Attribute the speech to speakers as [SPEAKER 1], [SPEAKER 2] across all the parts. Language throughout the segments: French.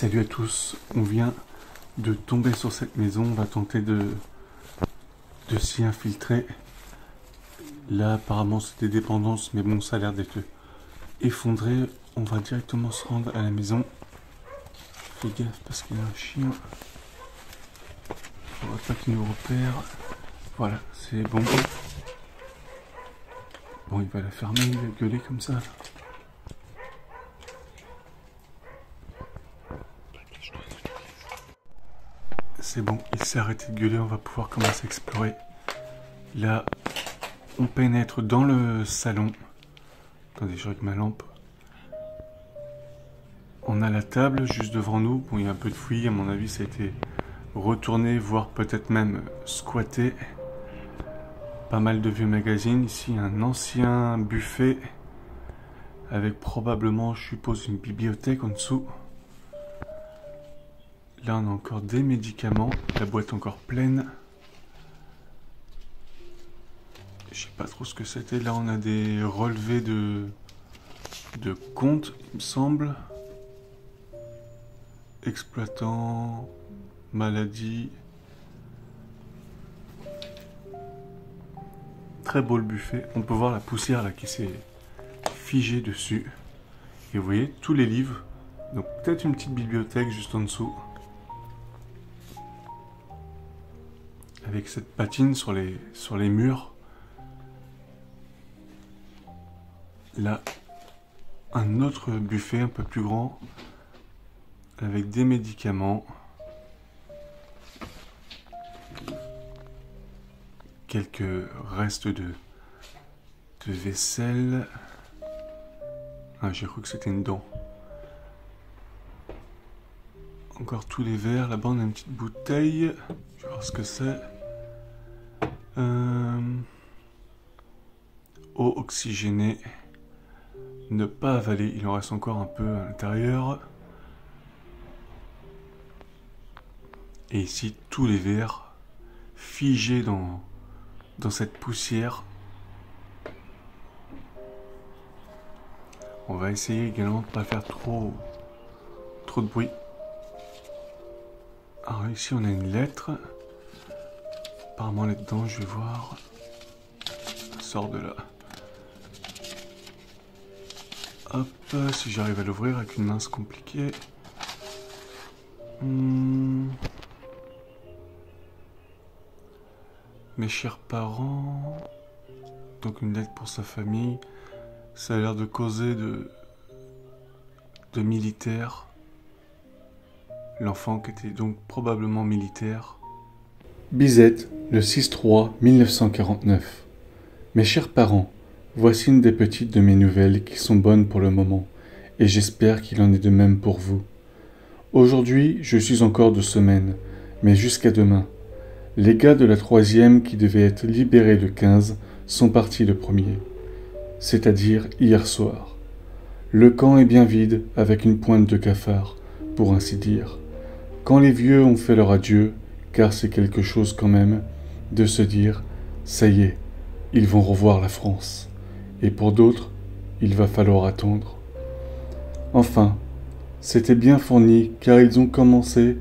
[SPEAKER 1] Salut à tous, on vient de tomber sur cette maison, on va tenter de s'y infiltrer. Là apparemment c'est des dépendances, mais bon ça a l'air d'être effondré. On va directement se rendre à la maison. Fais gaffe parce qu'il y a un chien. Faudra pas qu'il nous repère. Voilà, c'est bon. Bon, il va la fermer, il va gueuler comme ça. C'est bon, il s'est arrêté de gueuler, on va pouvoir commencer à explorer. Là, on pénètre dans le salon. Attendez, je règle ma lampe. On a la table juste devant nous. Bon, il y a un peu de fouillis, à mon avis, ça a été retourné, voire peut-être même squatté. Pas mal de vieux magazines. Ici, un ancien buffet avec probablement, je suppose, une bibliothèque en dessous. Là, on a encore des médicaments. La boîte encore pleine. Je sais pas trop ce que c'était. Là, on a des relevés de comptes, il me semble. Exploitant, maladie. Très beau le buffet. On peut voir la poussière là qui s'est figée dessus. Et vous voyez, tous les livres. Donc peut-être une petite bibliothèque juste en dessous. Avec cette patine sur les murs. Là, un autre buffet un peu plus grand. Avec des médicaments. Quelques restes de vaisselle. Ah, j'ai cru que c'était une dent. Encore tous les verres. Là-bas, on a une petite bouteille. Je vais voir ce que c'est. Eau oxygénée. Ne pas avaler. Il en reste encore un peu à l'intérieur. Et ici, tous les verres figés dans cette poussière. On va essayer également de ne pas faire trop de bruit. Alors ici, on a une lettre. Apparemment, là-dedans, je vais voir. Ça sort de là. Hop, si j'arrive à l'ouvrir avec une main, c'est compliqué. Mes chers parents, donc une lettre pour sa famille, ça a l'air de causer de militaire. L'enfant qui était donc probablement militaire.
[SPEAKER 2] Bizette, le 6-3-1949. Mes chers parents, voici une des petites de mes nouvelles qui sont bonnes pour le moment, et j'espère qu'il en est de même pour vous. Aujourd'hui, je suis encore de semaine, mais jusqu'à demain. Les gars de la 3e qui devaient être libérés le 15 sont partis le 1er, c'est-à-dire hier soir. Le camp est bien vide avec une pointe de cafard, pour ainsi dire. Quand les vieux ont fait leur adieu, car c'est quelque chose quand même, de se dire « ça y est, ils vont revoir la France ». Et pour d'autres, il va falloir attendre. Enfin, c'était bien fourni car ils ont commencé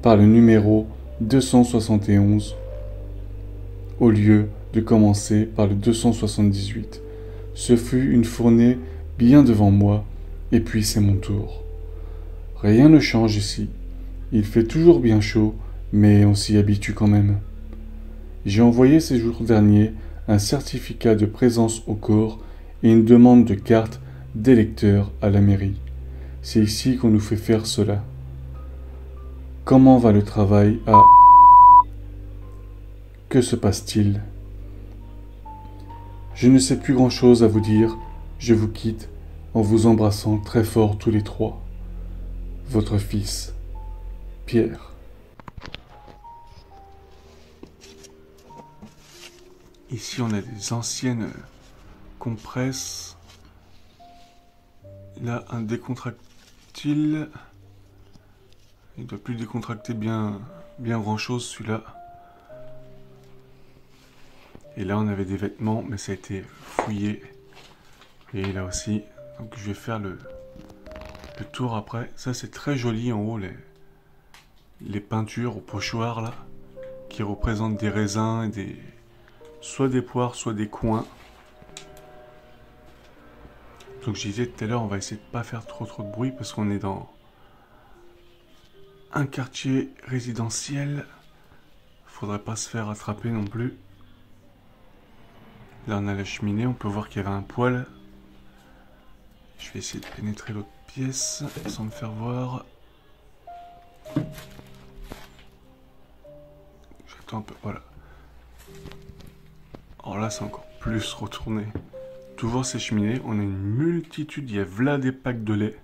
[SPEAKER 2] par le numéro 271 au lieu de commencer par le 278. Ce fut une fournée bien devant moi et puis c'est mon tour. Rien ne change ici. Il fait toujours bien chaud, mais on s'y habitue quand même. J'ai envoyé ces jours derniers un certificat de présence au corps et une demande de carte d'électeur à la mairie. C'est ici qu'on nous fait faire cela. Comment va le travail à... Que se passe-t-il? Je ne sais plus grand-chose à vous dire. Je vous quitte en vous embrassant très fort tous les trois. Votre fils, Pierre.
[SPEAKER 1] Ici, on a des anciennes compresses. Là, un décontractile. Il ne doit plus décontracter bien grand-chose, celui-là. Et là, on avait des vêtements, mais ça a été fouillé. Et là aussi, donc je vais faire le Le tour après, ça c'est très joli en haut, les peintures au pochoir là, qui représentent des raisins et soit des poires, soit des coings. Donc je disais tout à l'heure, on va essayer de pas faire trop de bruit parce qu'on est dans un quartier résidentiel. Faudrait pas se faire attraper non plus. Là on a la cheminée, on peut voir qu'il y avait un poêle. Je vais essayer de pénétrer l'autre pièce sans me faire voir. J'attends un peu, voilà. Alors là c'est encore plus retourné. Tout voir ces cheminées, on a une multitude, il y a là des packs de lait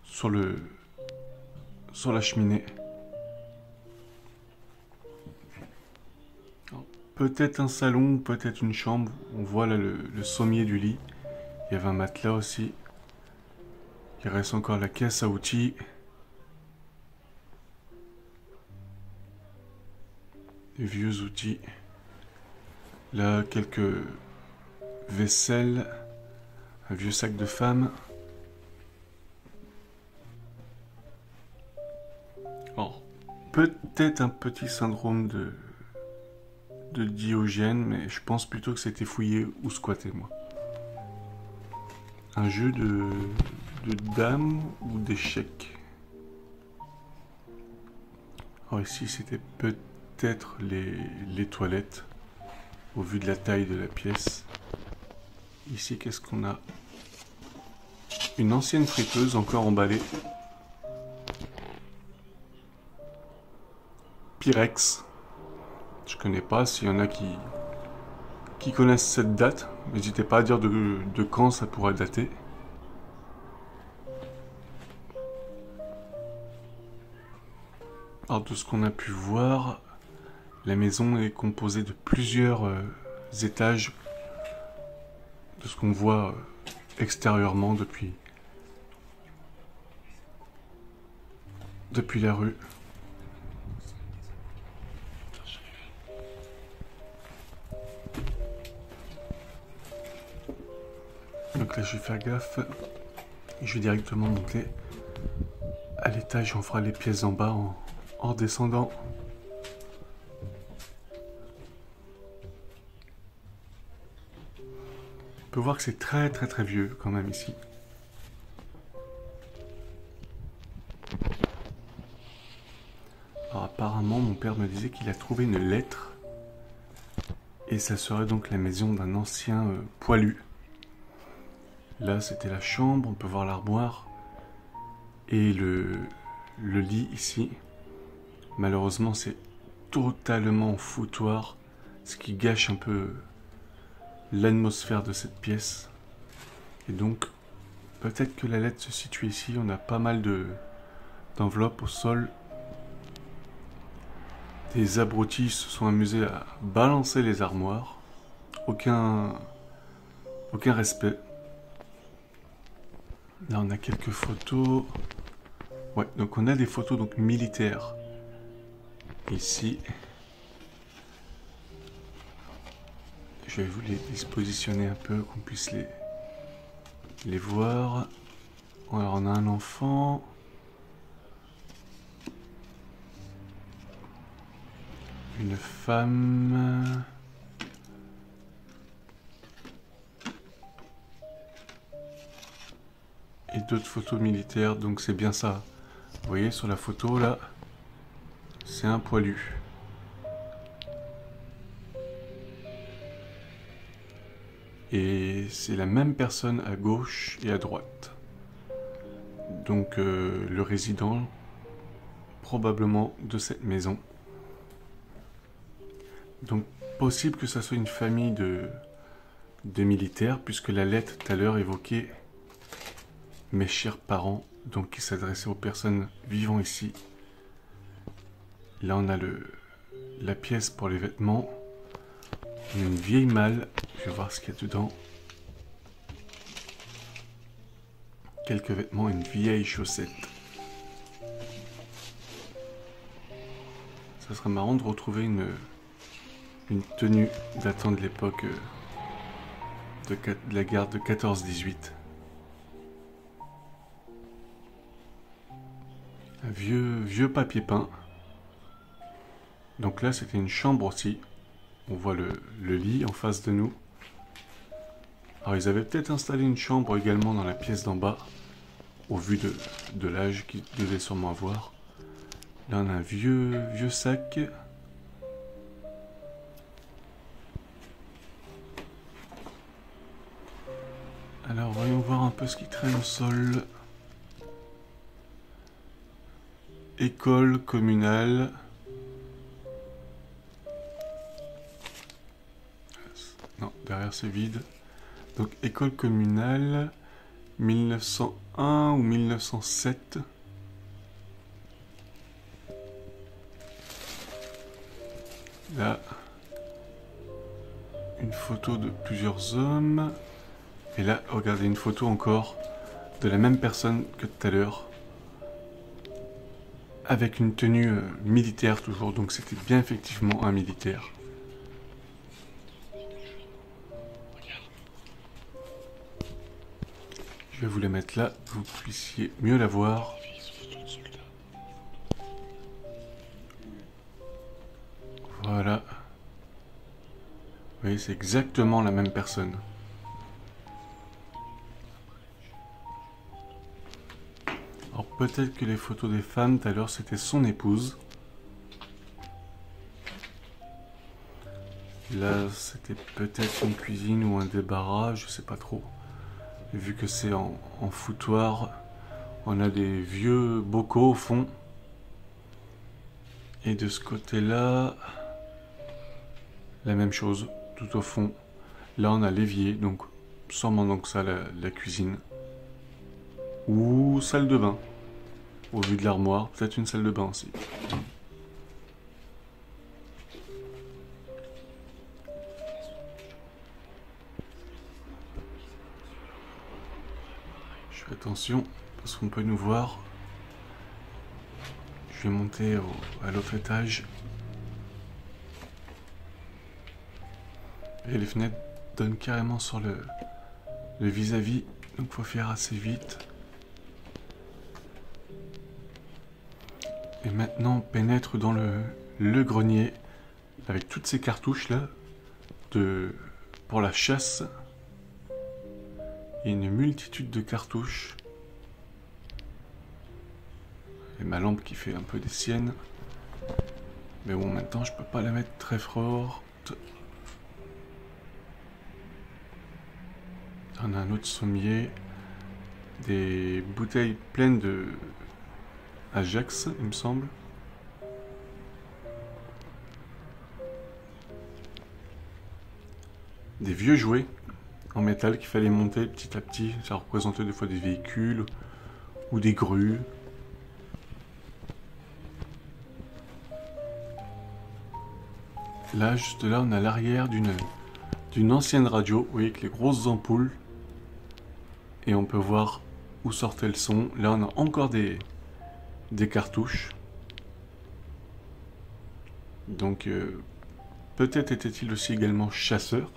[SPEAKER 1] sur la cheminée. Peut-être un salon, peut-être une chambre. On voit là le sommier du lit. Il y avait un matelas aussi. Il reste encore la caisse à outils. Des vieux outils. Là, quelques vaisselles. Un vieux sac de femme. Alors, peut-être un petit syndrome de Diogène, mais je pense plutôt que c'était fouillé ou squatté, moi. Un jeu de dames ou d'échecs. Alors ici, c'était peut-être les toilettes, au vu de la taille de la pièce. Ici, qu'est-ce qu'on a? Une ancienne friteuse, encore emballée. Pyrex. Je connais pas, s'il y en a qui connaissent cette date, n'hésitez pas à dire de quand ça pourrait dater. Alors de ce qu'on a pu voir, la maison est composée de plusieurs étages, de ce qu'on voit extérieurement depuis la rue. Donc là je vais faire gaffe, je vais directement monter à l'étage, on fera les pièces en bas en descendant. On peut voir que c'est très vieux quand même ici. Alors apparemment mon père me disait qu'il a trouvé une lettre et ça serait donc la maison d'un ancien poilu. Là c'était la chambre, on peut voir l'armoire et le lit ici. Malheureusement c'est totalement en foutoir, ce qui gâche un peu l'atmosphère de cette pièce. Et donc peut-être que la lettre se situe ici. On a pas mal d'enveloppes au sol. Des abrutis se sont amusés à balancer les armoires. Aucun respect. Là on a quelques photos. Ouais, donc on a des photos donc militaires ici. Je vais vous les dispositionner un peu, qu'on puisse les voir. Alors on a un enfant. Une femme. Et d'autres photos militaires, donc c'est bien ça. Vous voyez sur la photo là, c'est un poilu. Et c'est la même personne à gauche et à droite. Donc le résident, probablement de cette maison. Donc possible que ça soit une famille de militaires, puisque la lettre tout à l'heure évoquait mes chers parents, donc qui s'adressait aux personnes vivant ici. Là on a la pièce pour les vêtements. On a une vieille malle, je vais voir ce qu'il y a dedans. Quelques vêtements et une vieille chaussette. Ça serait marrant de retrouver une tenue datant de l'époque de la guerre de 14-18. Un vieux papier peint. Donc là, c'était une chambre aussi. On voit le lit en face de nous. Alors, ils avaient peut-être installé une chambre également dans la pièce d'en bas, au vu de l'âge qu'ils devaient sûrement avoir. Là, on a un vieux sac. Alors, voyons voir un peu ce qui traîne au sol. École communale. Non, derrière c'est vide. Donc, école communale, 1901 ou 1907. Là, une photo de plusieurs hommes. Et là, regardez, une photo encore de la même personne que tout à l'heure. Avec une tenue militaire toujours, donc c'était bien effectivement un militaire. Je vais vous la mettre là, que vous puissiez mieux la voir. Voilà. Vous voyez, c'est exactement la même personne. Alors peut-être que les photos des femmes, tout à l'heure, c'était son épouse. Là, c'était peut-être une cuisine ou un débarras, je sais pas trop. Et vu que c'est en foutoir, on a des vieux bocaux au fond. Et de ce côté-là, la même chose, tout au fond. Là, on a l'évier, donc sûrement donc ça, la cuisine. Ou salle de bain. Au vu de l'armoire, peut-être une salle de bain aussi. Je fais attention, parce qu'on peut nous voir. Je vais monter à l'autre étage. Et les fenêtres donnent carrément sur le vis-à-vis, donc faut faire assez vite. Et maintenant on pénètre dans le grenier avec toutes ces cartouches là pour la chasse. Il y a une multitude de cartouches. Et ma lampe qui fait un peu des siennes. Mais bon, maintenant je peux pas la mettre très fort. On a un autre sommier. Des bouteilles pleines de Ajax, il me semble. Des vieux jouets en métal qu'il fallait monter petit à petit. Ça représentait des fois des véhicules ou des grues. Là, juste là, on a l'arrière d'une ancienne radio, vous voyez, avec les grosses ampoules. Et on peut voir où sortait le son. Là, on a encore des cartouches. Donc, peut-être était-il aussi également chasseur.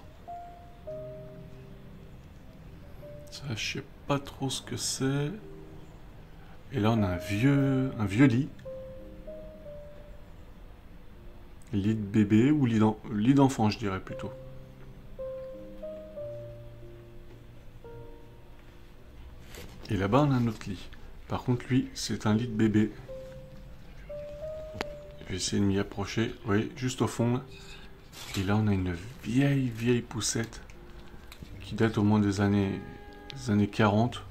[SPEAKER 1] Ça, je sais pas trop ce que c'est. Et là, on a un vieux lit. Lit de bébé ou lit d'enfant, je dirais plutôt. Et là-bas, on a un autre lit. Par contre, lui, c'est un lit de bébé. Je vais essayer de m'y approcher. Vous voyez, juste au fond, là. Et là, on a une vieille poussette qui date au moins des années 40.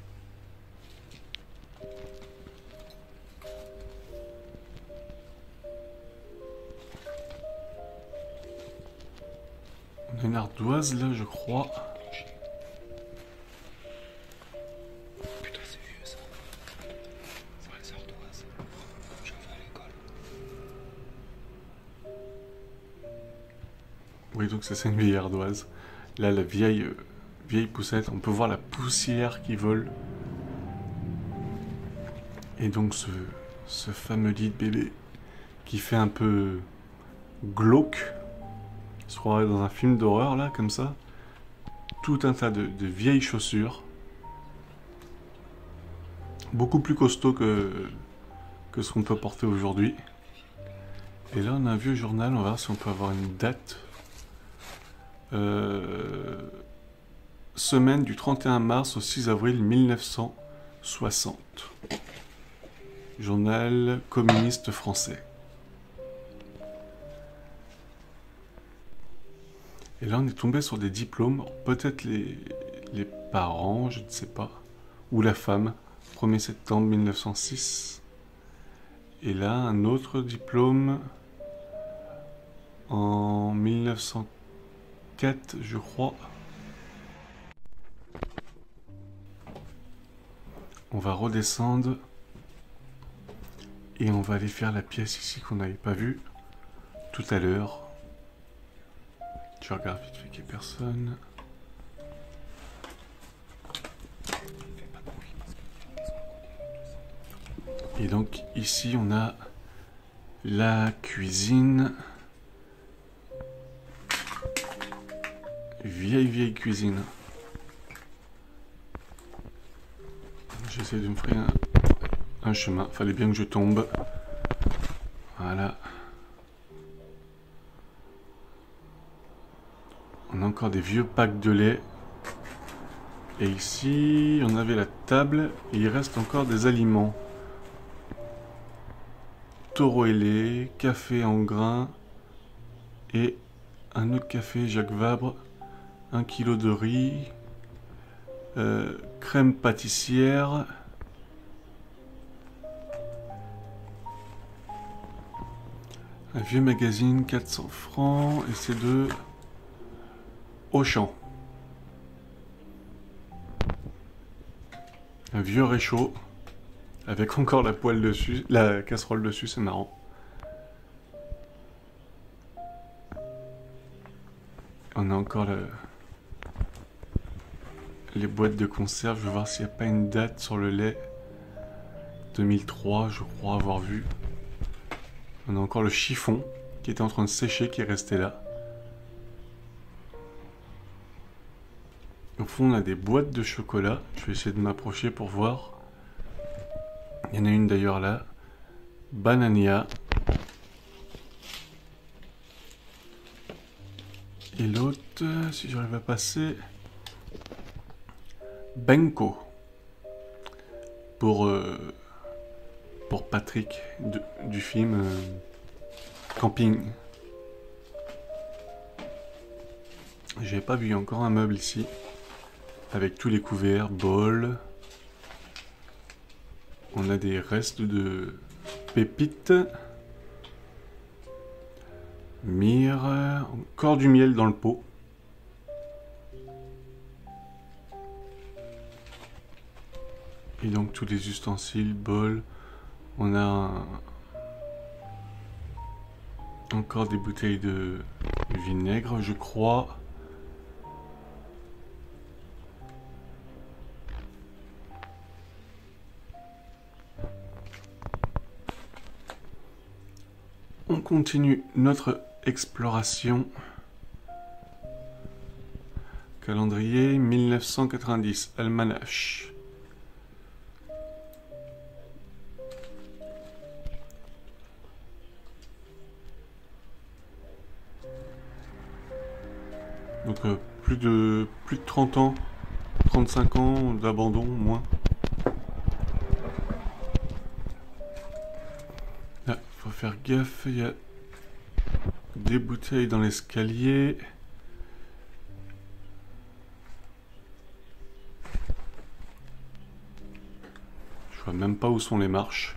[SPEAKER 1] On a une ardoise, là, je crois.
[SPEAKER 3] Putain, c'est vieux, ça. C'est vrai, les ardoises. J'en fais à l'école.
[SPEAKER 1] Oui, donc c'est une vieille ardoise. Là, la vieille poussette, on peut voir la poussière qui vole. Et donc ce fameux lit de bébé qui fait un peu glauque. Il se croirait dans un film d'horreur, là, comme ça. Tout un tas de vieilles chaussures. Beaucoup plus costauds que que ce qu'on peut porter aujourd'hui. Et là, on a un vieux journal, on va voir si on peut avoir une date. Semaine du 31 mars au 6 avril 1960. Journal communiste français. Et là, on est tombé sur des diplômes, peut-être les parents, je ne sais pas, ou la femme, 1er septembre 1906. Et là, un autre diplôme en 1904, je crois. On va redescendre et on va aller faire la pièce ici qu'on n'avait pas vue tout à l'heure. Je regarde vite fait qu'il n'y ait personne. Et donc ici on a la cuisine. Vieille cuisine. J'essaie de me frayer un chemin. Fallait bien que je tombe. Voilà. On a encore des vieux packs de lait. Et ici, on avait la table. Et il reste encore des aliments. Taureau ailé, café en grains. Et un autre café Jacques Vabre. 1 kilo de riz. Crème pâtissière. Un vieux magazine, 400 francs. Et c'est de Auchan. Un vieux réchaud. Avec encore la poêle dessus. La casserole dessus, c'est marrant. On a encore les boîtes de conserve. Je vais voir s'il n'y a pas une date sur le lait. 2003, je crois avoir vu. On a encore le chiffon qui était en train de sécher, qui est resté là. Au fond, on a des boîtes de chocolat. Je vais essayer de m'approcher pour voir. Il y en a une d'ailleurs là. Banania. Et l'autre, si j'arrive à passer... Benko. Pour Patrick du film Camping. J'ai pas vu encore un meuble ici. Avec tous les couverts, bols. On a des restes de pépites. Myrrhe. Encore du miel dans le pot. Et donc tous les ustensiles, bols. On a encore des bouteilles de vinaigre, je crois. On continue notre exploration. Calendrier 1990, almanach. Donc plus de 30 ans, 35 ans d'abandon au moins. Là, il faut faire gaffe, il y a des bouteilles dans l'escalier. Je vois même pas où sont les marches.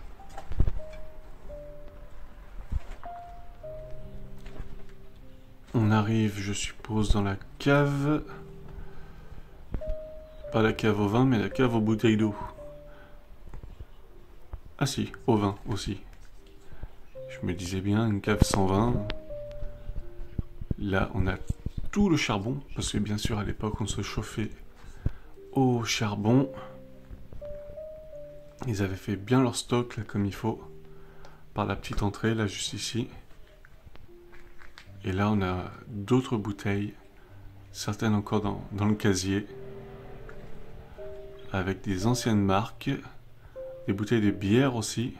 [SPEAKER 1] On arrive, je suppose, dans la cave. Pas la cave au vin, mais la cave aux bouteilles d'eau. Ah si, au vin aussi. Je me disais bien, une cave sans vin. Là, on a tout le charbon, parce que bien sûr, à l'époque, on se chauffait au charbon. Ils avaient fait bien leur stock, là, comme il faut. Par la petite entrée, là, juste ici. Et là, on a d'autres bouteilles, certaines encore dans le casier, avec des anciennes marques, des bouteilles de bière aussi.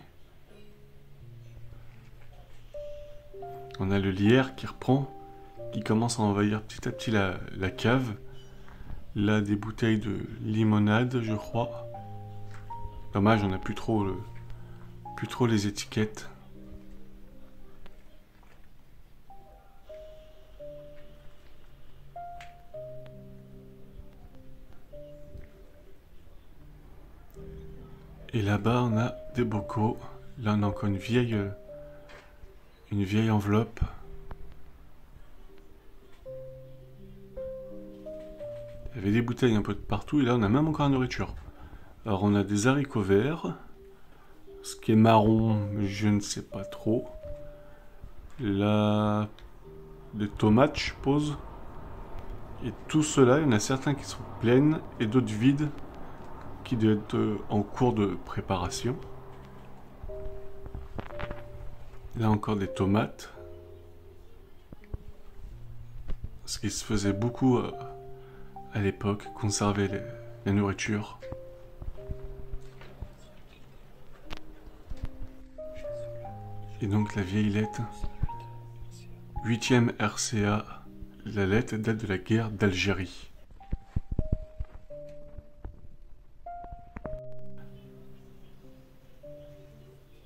[SPEAKER 1] On a le lierre qui reprend, qui commence à envahir petit à petit la cave. Là, des bouteilles de limonade, je crois. Dommage, on n'a plus trop les étiquettes. Et là-bas, on a des bocaux. Là, on a encore une vieille enveloppe. Il y avait des bouteilles un peu de partout. Et là, on a même encore la nourriture. Alors, on a des haricots verts. Ce qui est marron, je ne sais pas trop. Là, des tomates, je suppose. Et tout cela, il y en a certains qui sont pleines et d'autres vides, qui doivent être en cours de préparation. Là encore des tomates. Ce qui se faisait beaucoup à l'époque, conserver la nourriture. Et donc la vieille lettre, 8e RCA, la lettre date de la guerre d'Algérie.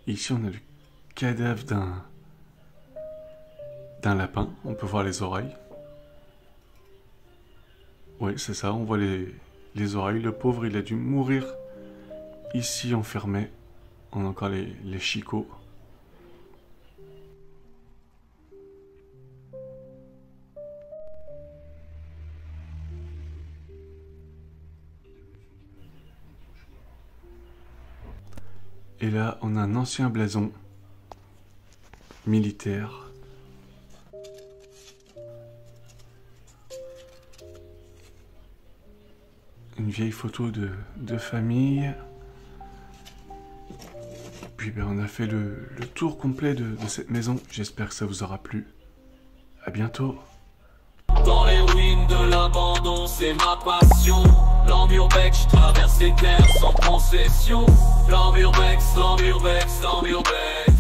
[SPEAKER 1] Ici, on a le cadavre d'un lapin. On peut voir les oreilles. Oui, c'est ça, on voit les oreilles. Le pauvre, il a dû mourir ici enfermé. On a encore les chicots. Et là, on a un ancien blason militaire. Une vieille photo de famille. Puis ben, on a fait le tour complet de cette maison. J'espère que ça vous aura plu. À bientôt.
[SPEAKER 4] Dans les ruines de l'abandon, c'est ma passion. L'Amurbex, je traverse les terres sans concession. L'Amurbex, l'Amurbex, l'Amurbex.